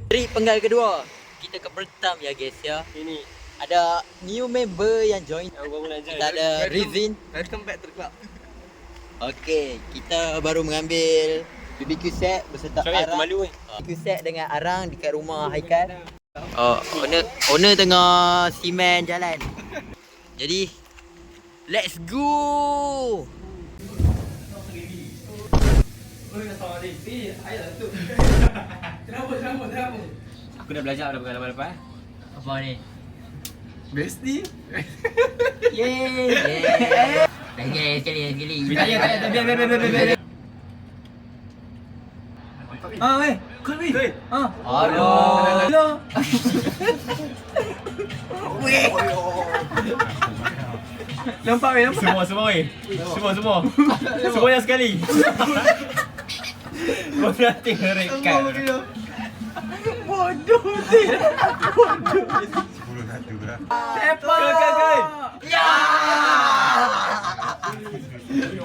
Trip penggal kedua. Kita ke Pertam ya guys ya. Ini ada new member yang join. Kita ada Rizin. Welcome back to the club. Okay, kita baru mengambil BBQ set beserta Arang. BBQ set dengan Arang dekat rumah Haikal. Owner tengah simen jalan. Jadi let's go. Aku dah belajar dah berapa-apa. Apa ni? Besti. Yeay. Sekali. Tak biar. Weh. Kau ni. Aduh. Nampak weh, nampak. Semua weh. Semua. Semuanya sekali. Kau nanti rekat. Bodoh sih. Sepak. Kau. Ya.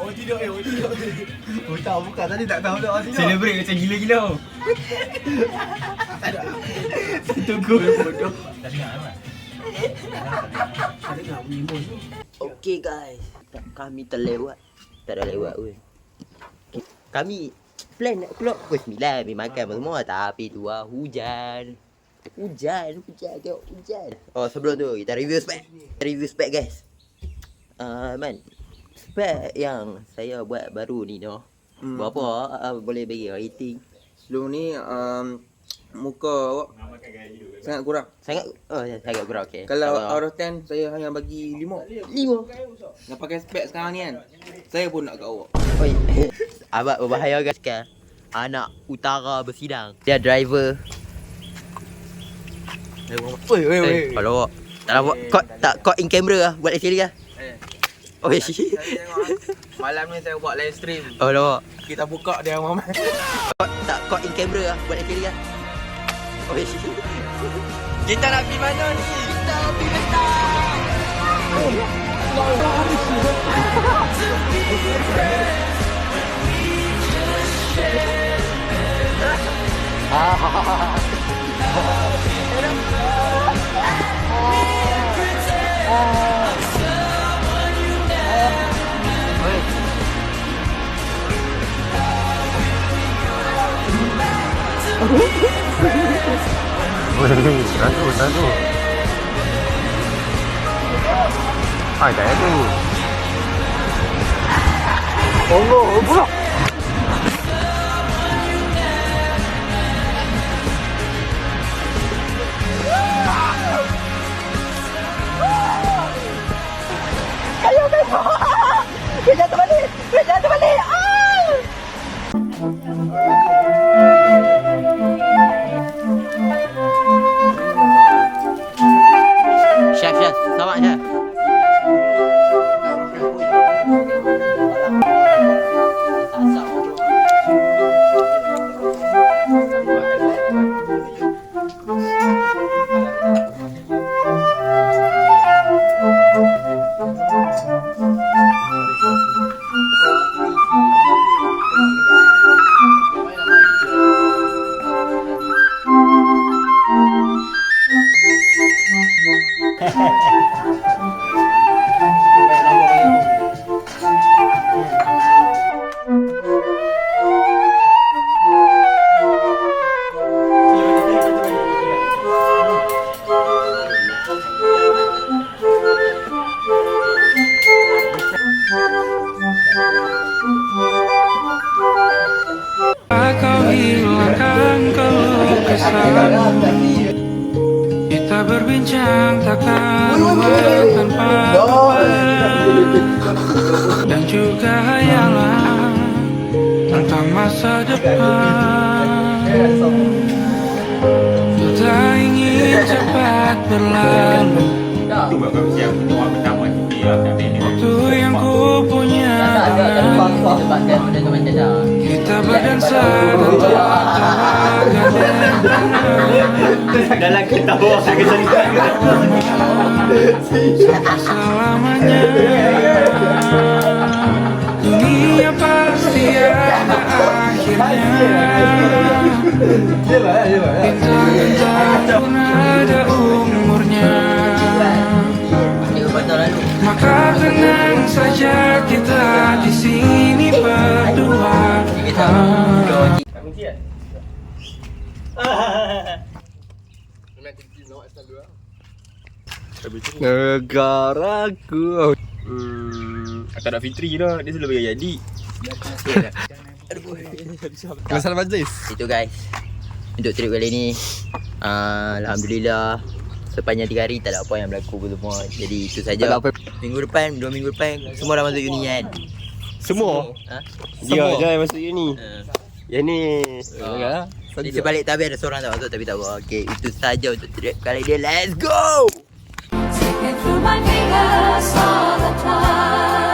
Tidak. Oh tahu bukan tadi tak tahu dah. Celebrate macam gila-gila. Tak ada. Tunggu. Bodoh. Tak dengar apa? Tak dengar bunyi bos. Okay guys, kami terlewat. Tak ada lewat weh. Kami plan nak keluar pukul 9 pergi makan semua tapi tu hujan. Tengok hujan. Oh sebelum tu kita review spek guys. Man, spek yang saya buat baru ni noh. Berapa boleh bagi rating? Sebelum ni muka awak sangat kurang. Sangat kurang okey. Kalau out of 10 saya hanya bagi 5. 5. Nak pakai spek sekarang ni kan. Saya pun nak kat awak. Oi. Abang berbahaya guys kan. Anak utara bersidang. Dia driver. Oi. Kalau tak nampak kau in camera lah buat sini lah. Oi. Saya tengok malam ni saya buat live stream. Oh nampak. Kita buka dia orang main. Kau in camera lah buat sini lah. Oi. Kita nak pergi mana ni? Kita nak pergi Satu. Ay, tak ada. Oh, pula. Jatuh balik. Chef, sabar chef. Kita berbincang takkan luar tanpa beban dan juga hayalan tentang masa depan. Kita ingin cepat berlalu. Waktu yang ku punya kita berdansa dan tertawa Dalam kita bawa ke sana. selamanya. Dunia pasti ada akhirnya. Bintang-bintang pun ada umurnya. Maka tenang saja kita di sini berdua. Negaraku. Akad Fitri dah. Dia sudah bagi jadi. Masalah majlis. Itu guys, untuk trip kali ni Alhamdulillah sepanjang 3 hari tak ada apa yang berlaku pun semua. Jadi itu saja. Minggu depan, 2 minggu depan semua dah masuk uni kan. Semua? Ha? Dia je yang masuk uni. Yang ni Di sebalik tabir ada seorang tak masuk tapi tak apa. Okay, itu saja untuk trip kali ni. Let's go. Ticking through my fingers all the time.